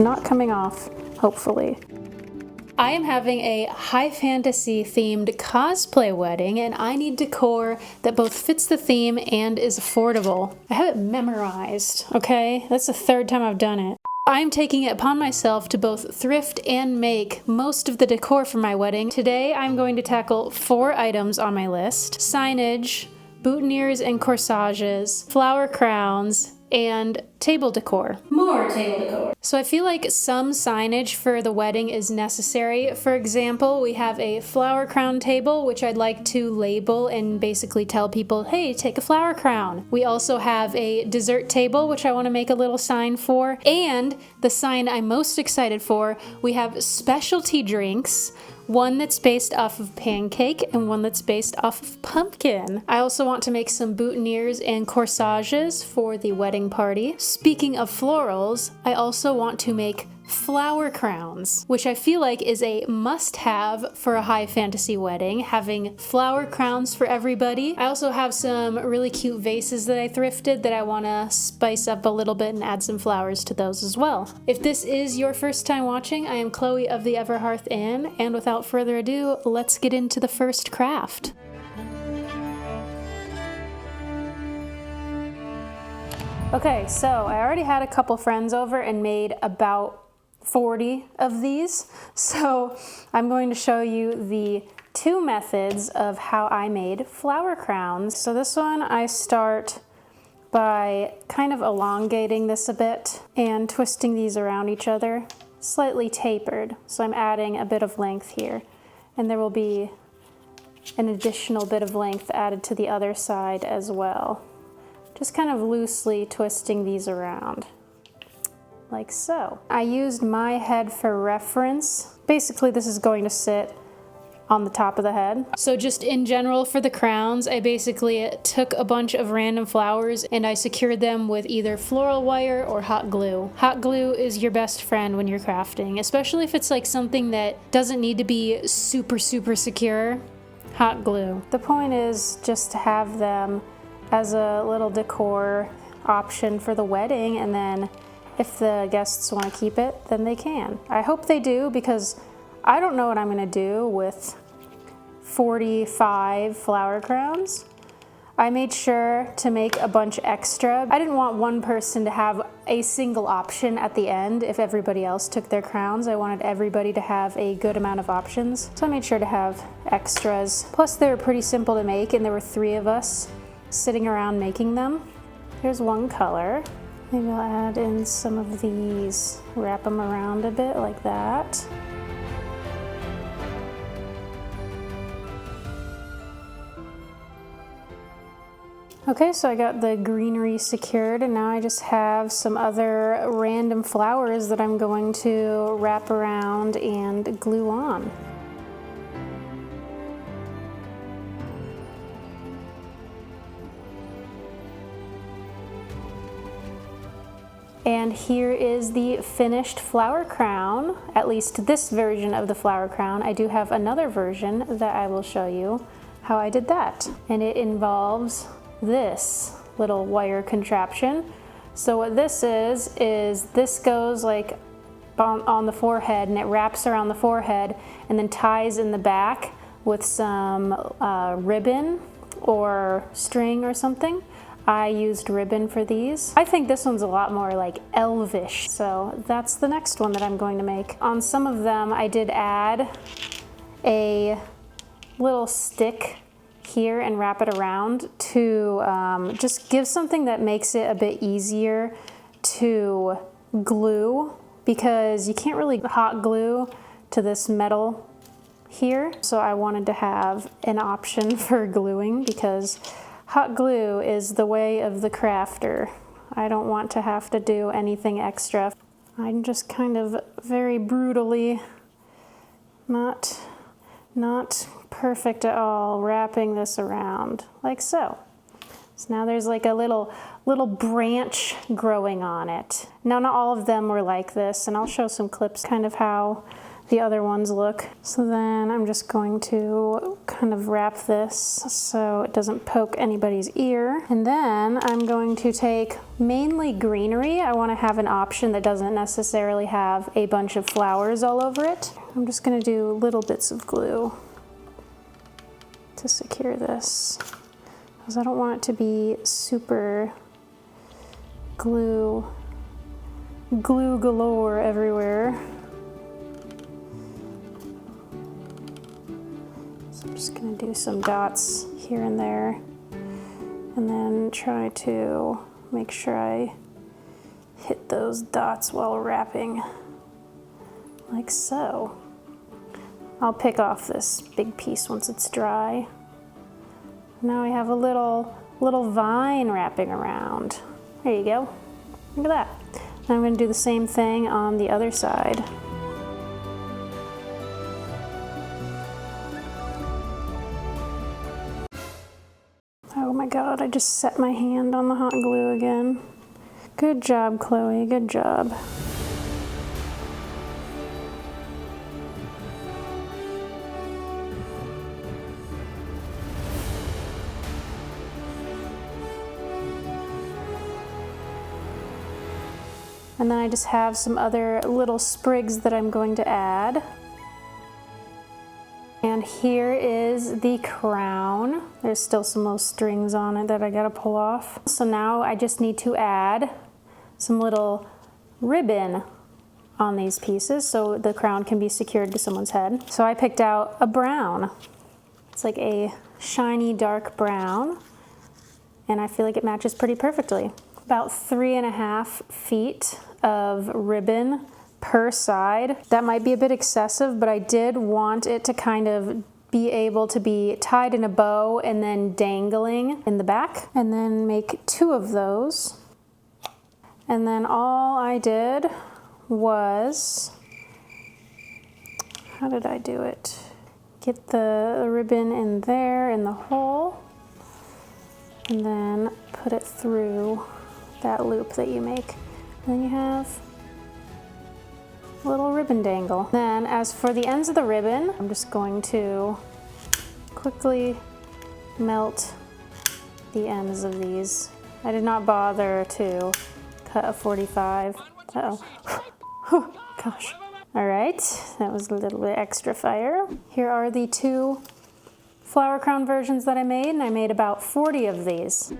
Not coming off, hopefully. I am having a high fantasy themed cosplay wedding, and I need decor that both fits the theme and is affordable. I have it memorized, okay? That's the third time I've done it. I'm taking it upon myself to both thrift and make most of the decor for my wedding. Today I'm going to tackle 4 items on my list: signage, boutonnieres and corsages, flower crowns, and table decor. More table decor. So I feel like some signage for the wedding is necessary. For example, we have a flower crown table, which I'd like to label and basically tell people, hey, take a flower crown. We also have a dessert table, which I want to make a little sign for. And the sign I'm most excited for, we have specialty drinks, one that's based off of pancake and one that's based off of pumpkin. I also want to make some boutonnieres and corsages for the wedding party. Speaking of florals, I also want to make flower crowns, which I feel like is a must-have for a high fantasy wedding, having flower crowns for everybody. I also have some really cute vases that I thrifted that I want to spice up a little bit and add some flowers to those as well. If this is your first time watching, I am Chloe of the Everhearth Inn, and without further ado, let's get into the first craft. Okay, so I already had a couple friends over and made about 40 of these, so I'm going to show you the 2 methods of how I made flower crowns. So this one, I start by kind of elongating this a bit and twisting these around each other, slightly tapered. So I'm adding a bit of length here, and there will be an additional bit of length added to the other side as well. Just kind of loosely twisting these around, like so. I used my head for reference. Basically, this is going to sit on the top of the head. So just in general for the crowns, I basically took a bunch of random flowers and I secured them with either floral wire or hot glue. Hot glue is your best friend when you're crafting, especially if it's like something that doesn't need to be super secure. Hot glue. The point is just to have them as a little decor option for the wedding, and then if the guests want to keep it, then they can. I hope they do, because I don't know what I'm going to do with 45 flower crowns. I made sure to make a bunch extra. I didn't want one person to have a single option at the end if everybody else took their crowns. I wanted everybody to have a good amount of options, so I made sure to have extras. Plus, they were pretty simple to make, and there were 3 of us sitting around making them. Here's one color. Maybe I'll add in some of these, wrap them around a bit like that. Okay, so I got the greenery secured, and now I just have some other random flowers that I'm going to wrap around and glue on. And here is the finished flower crown, at least this version of the flower crown. I do have another version that I will show you how I did that. And it involves this little wire contraption. So what this is this goes like on the forehead, and it wraps around the forehead and then ties in the back with some ribbon or string or something. I used ribbon for these. I think this one's a lot more like elvish, so that's the next one that I'm going to make. On some of them, I did add a little stick here and wrap it around to just give something that makes it a bit easier to glue, because you can't really hot glue to this metal here. So I wanted to have an option for gluing, because hot glue is the way of the crafter. I don't want to have to do anything extra. I'm just kind of very brutally, not perfect at all, wrapping this around like so. So now there's like a little branch growing on it. Now, not all of them were like this, and I'll show some clips kind of how the other ones look. So then I'm just going to kind of wrap this so it doesn't poke anybody's ear. And then I'm going to take mainly greenery. I want to have an option that doesn't necessarily have a bunch of flowers all over it. I'm just going to do little bits of glue to secure this, because I don't want it to be super glue galore everywhere. So I'm just gonna do some dots here and there, and then try to make sure I hit those dots while wrapping, like so. I'll pick off this big piece once it's dry. Now I have a little vine wrapping around. There you go. Look at that. Now I'm going to do the same thing on the other side. Oh my god, I just set my hand on the hot glue again. Good job, Chloe, good job. And then I just have some other little sprigs that I'm going to add. And here is the crown. There's still some little strings on it that I gotta pull off. So now I just need to add some little ribbon on these pieces so the crown can be secured to someone's head. So I picked out a brown. It's like a shiny dark brown, and I feel like it matches pretty perfectly. About 3.5 feet of ribbon per side. That might be a bit excessive, but I did want it to kind of be able to be tied in a bow and then dangling in the back, and then make 2 of those. And then all I did was, how did I do it? Get the ribbon in there in the hole, and then put it through that loop that you make. And then you have a little ribbon dangle. Then as for the ends of the ribbon, I'm just going to quickly melt the ends of these. I did not bother to cut a 45. Uh-oh. Oh, gosh. All right, that was a little bit extra fire. Here are the 2 flower crown versions that I made, and I made about 40 of these.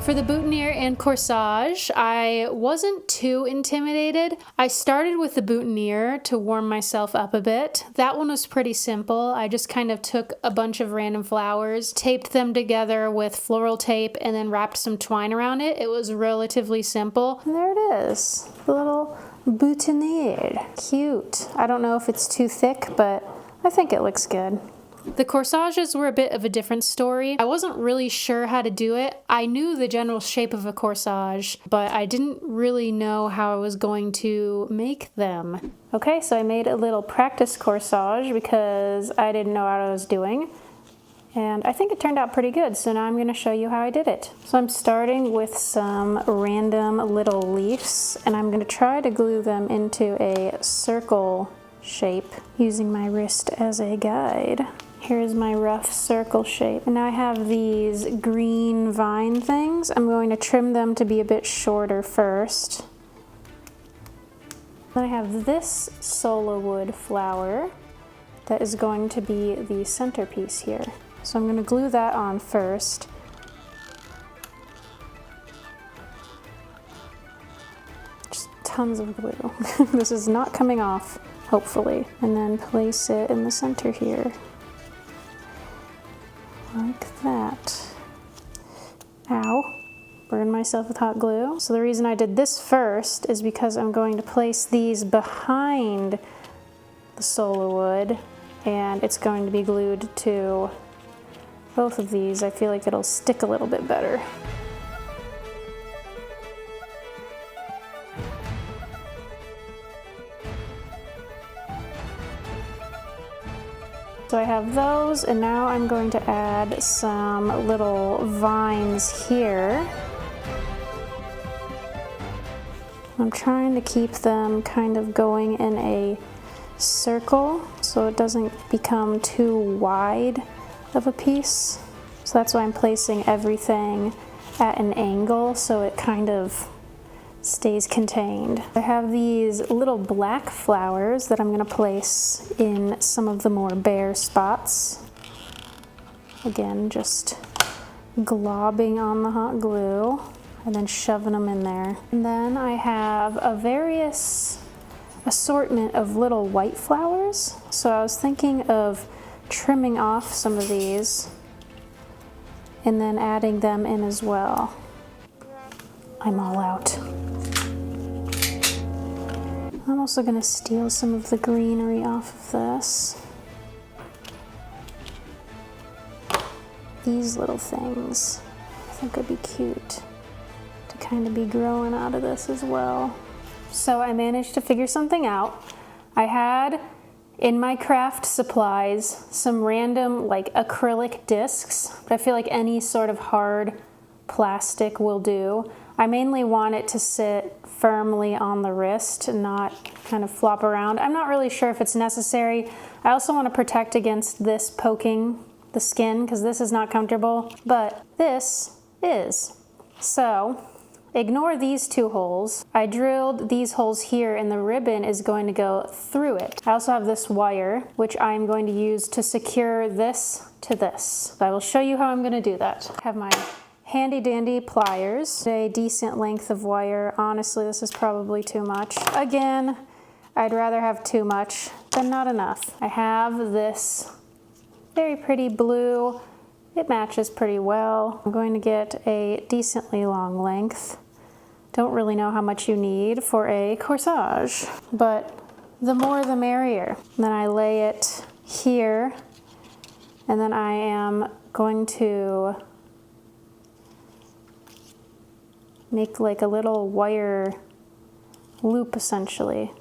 For the boutonniere and corsage, I wasn't too intimidated. I started with the boutonniere to warm myself up a bit. That one was pretty simple. I just kind of took a bunch of random flowers, taped them together with floral tape, and then wrapped some twine around it. It was relatively simple. And there it is, the little boutonniere. Cute. I don't know if it's too thick, but I think it looks good. The corsages were a bit of a different story. I wasn't really sure how to do it. I knew the general shape of a corsage, but I didn't really know how I was going to make them. Okay, so I made a little practice corsage because I didn't know what I was doing. And I think it turned out pretty good, so now I'm going to show you how I did it. So I'm starting with some random little leaves, and I'm going to try to glue them into a circle shape using my wrist as a guide. Here's my rough circle shape. And now I have these green vine things. I'm going to trim them to be a bit shorter first. Then I have this solo wood flower that is going to be the centerpiece here. So I'm going to glue that on first. Just tons of glue. This is not coming off, hopefully. And then place it in the center here. Like that. Ow. Burned myself with hot glue. So the reason I did this first is because I'm going to place these behind the solar wood, and it's going to be glued to both of these. I feel like it'll stick a little bit better. So I have those, and now I'm going to add some little vines here. I'm trying to keep them kind of going in a circle so it doesn't become too wide of a piece. So that's why I'm placing everything at an angle so it kind of stays contained. I have these little black flowers that I'm going to place in some of the more bare spots. Again, just globbing on the hot glue and then shoving them in there. And then I have a various assortment of little white flowers. So I was thinking of trimming off some of these and then adding them in as well. I'm all out. I'm also going to steal some of the greenery off of this. These little things I think would be cute to kind of be growing out of this as well. So I managed to figure something out. I had in my craft supplies some random like acrylic discs, but I feel like any sort of hard plastic will do. I mainly want it to sit firmly on the wrist and not kind of flop around. I'm not really sure if it's necessary. I also want to protect against this poking the skin because this is not comfortable, but this is. So ignore these two holes. I drilled these holes here and the ribbon is going to go through it. I also have this wire, which I'm going to use to secure this to this. I will show you how I'm going to do that. I have my handy dandy pliers, a decent length of wire. Honestly, this is probably too much. Again, I'd rather have too much than not enough. I have this very pretty blue. It matches pretty well. I'm going to get a decently long length. Don't really know how much you need for a corsage, but the more the merrier. And then I lay it here, and then I am going to make like a little wire loop essentially,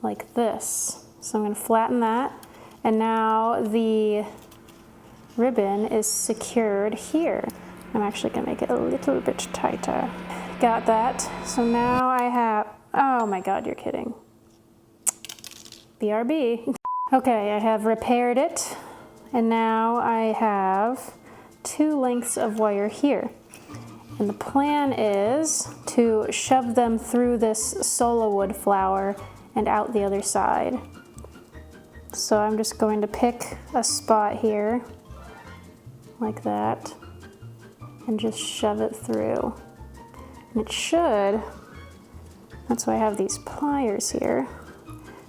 like this. So I'm going to flatten that, and now the ribbon is secured here. I'm actually going to make it a little bit tighter. Got that. So now I have, oh my god, you're kidding. BRB. Okay, I have repaired it, and now I have 2 lengths of wire here. And the plan is to shove them through this solo wood flower and out the other side. So I'm just going to pick a spot here, like that, and just shove it through. And it should, that's why I have these pliers here,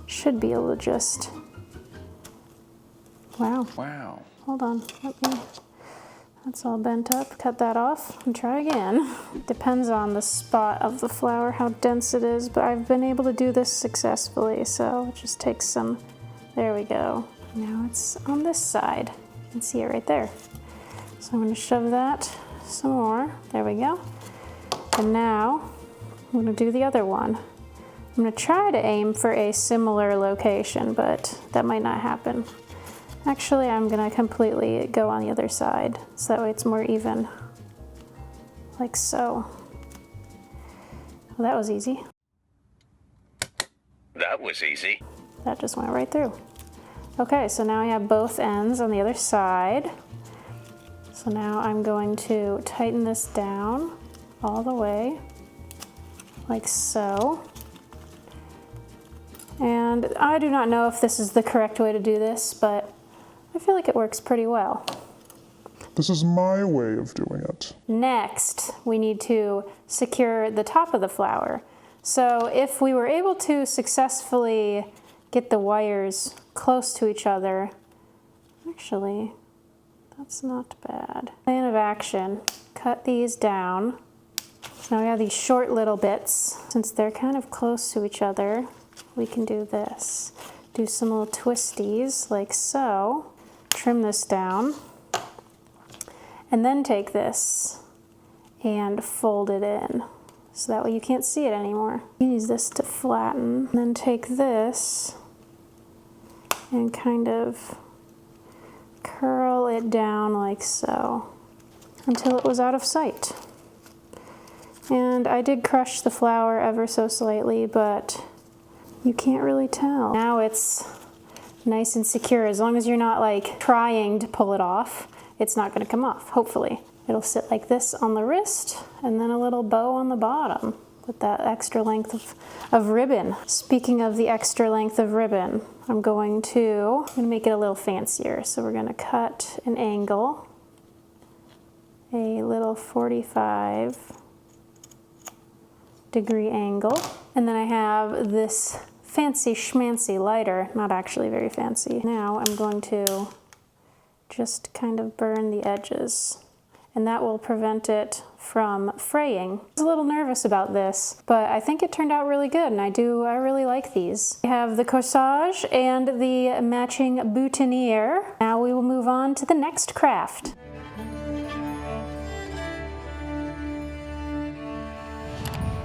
should be able to just, wow. Hold on, that's all bent up. Cut that off and try again. Depends on the spot of the flower, how dense it is, but I've been able to do this successfully, so it just takes some, there we go. Now it's on this side. You can see it right there. So I'm gonna shove that some more. There we go. And now I'm gonna do the other one. I'm gonna try to aim for a similar location, but that might not happen. Actually, I'm gonna completely go on the other side, so that way it's more even, like so. Well, that was easy. That was easy. That just went right through. Okay, so now I have both ends on the other side. So now I'm going to tighten this down all the way, like so. And I do not know if this is the correct way to do this, but I feel like it works pretty well. This is my way of doing it. Next, we need to secure the top of the flower. So if we were able to successfully get the wires close to each other, actually, that's not bad. Plan of action, cut these down. So now we have these short little bits. Since they're kind of close to each other, we can do this. Do some little twisties like so. Trim this down, and then take this and fold it in so that way you can't see it anymore. Use this to flatten, and then take this and kind of curl it down like so until it was out of sight. And I did crush the flower ever so slightly, but you can't really tell. Now it's nice and secure. As long as you're not like trying to pull it off, it's not gonna come off, hopefully. It'll sit like this on the wrist and then a little bow on the bottom with that extra length of ribbon. Speaking of the extra length of ribbon, I'm gonna make it a little fancier. So we're gonna cut an angle, a little 45-degree angle. And then I have this fancy schmancy lighter, not actually very fancy. Now I'm going to just kind of burn the edges, and that will prevent it from fraying. I was a little nervous about this, but I think it turned out really good, and I really like these. We have the corsage and the matching boutonniere. Now we will move on to the next craft.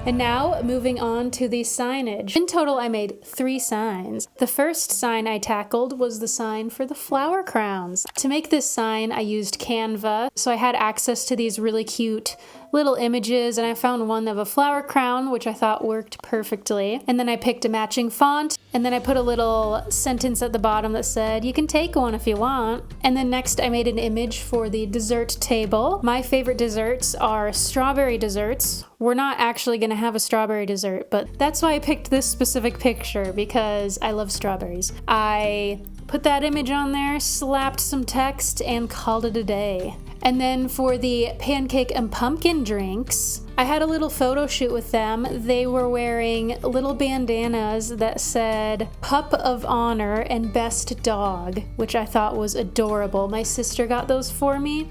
And now, moving on to the signage. In total, I made 3 signs. The first sign I tackled was the sign for the flower crowns. To make this sign, I used Canva, so I had access to these really cute little images, and I found one of a flower crown, which I thought worked perfectly. And then I picked a matching font, and then I put a little sentence at the bottom that said, "You can take one if you want." And then next I made an image for the dessert table. My favorite desserts are strawberry desserts. We're not actually gonna have a strawberry dessert, but that's why I picked this specific picture, because I love strawberries. I put that image on there, slapped some text, and called it a day. And then for the pancake and pumpkin drinks, I had a little photo shoot with them. They were wearing little bandanas that said Pup of Honor and Best Dog, which I thought was adorable. My sister got those for me,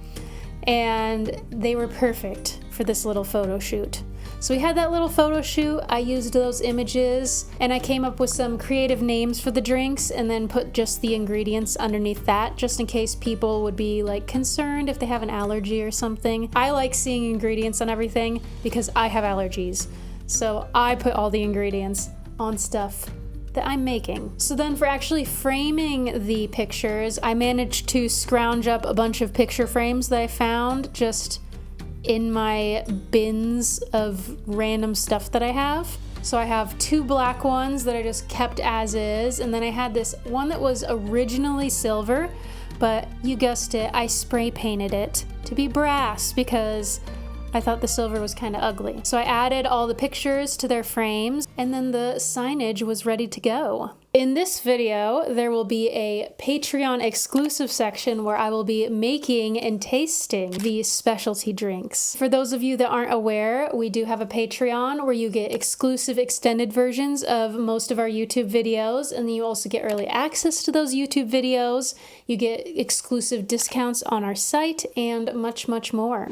and they were perfect for this little photo shoot. So we had that little photo shoot, I used those images, and I came up with some creative names for the drinks and then put just the ingredients underneath that, just in case people would be like concerned if they have an allergy or something. I like seeing ingredients on everything because I have allergies. So I put all the ingredients on stuff that I'm making. So then for actually framing the pictures, I managed to scrounge up a bunch of picture frames that I found just in my bins of random stuff that I have. So I have 2 black ones that I just kept as is, and then I had this one that was originally silver, but you guessed it, I spray painted it to be brass because I thought the silver was kind of ugly. So I added all the pictures to their frames, and then the signage was ready to go. In this video, there will be a Patreon exclusive section where I will be making and tasting these specialty drinks. For those of you that aren't aware, we do have a Patreon where you get exclusive extended versions of most of our YouTube videos, and then you also get early access to those YouTube videos. You get exclusive discounts on our site and much, much more.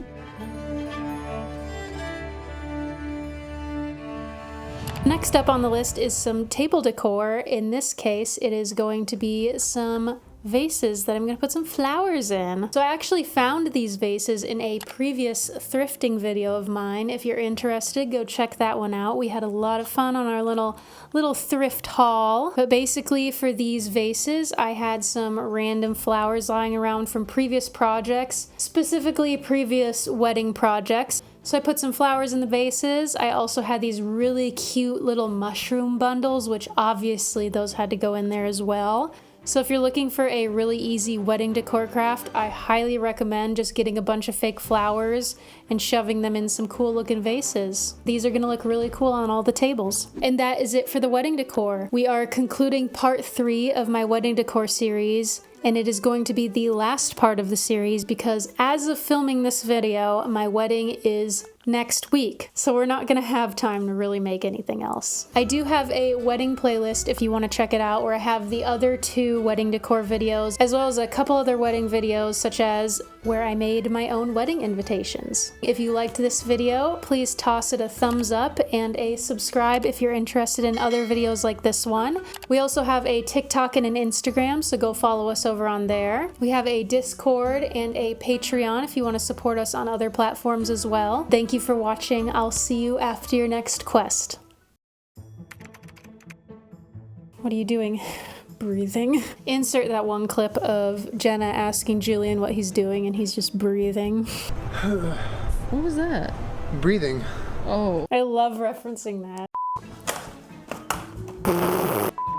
Next up on the list is some table decor. In this case, it is going to be some vases that I'm going to put some flowers in. So I actually found these vases in a previous thrifting video of mine. If you're interested, go check that one out. We had a lot of fun on our little thrift haul. But basically for these vases, I had some random flowers lying around from previous projects, specifically previous wedding projects. So I put some flowers in the vases. I also had these really cute little mushroom bundles, which obviously those had to go in there as well. So if you're looking for a really easy wedding decor craft, I highly recommend just getting a bunch of fake flowers and shoving them in some cool looking vases. These are gonna look really cool on all the tables. And that is it for the wedding decor. We are concluding part 3 of my wedding decor series, and it is going to be the last part of the series because as of filming this video, my wedding is next week, so we're not gonna have time to really make anything else. I do have a wedding playlist if you want to check it out, where I have the other 2 wedding decor videos, as well as a couple other wedding videos, such as where I made my own wedding invitations. If you liked this video, please toss it a thumbs up and a subscribe if you're interested in other videos like this one. We also have a TikTok and an Instagram, so go follow us over on there. We have a Discord and a Patreon if you want to support us on other platforms as well. Thank you for watching. I'll see you after your next quest. What are you doing? Breathing. Insert that one clip of Jenna asking Julian what he's doing and he's just breathing. What was that? Breathing. Oh. I love referencing that.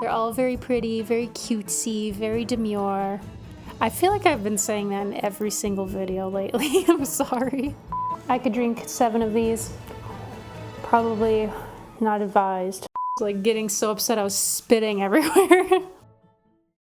They're all very pretty, very cutesy, very demure. I feel like I've been saying that in every single video lately. I'm sorry. I could drink 7 of these. Probably not advised. Like getting so upset I was spitting everywhere.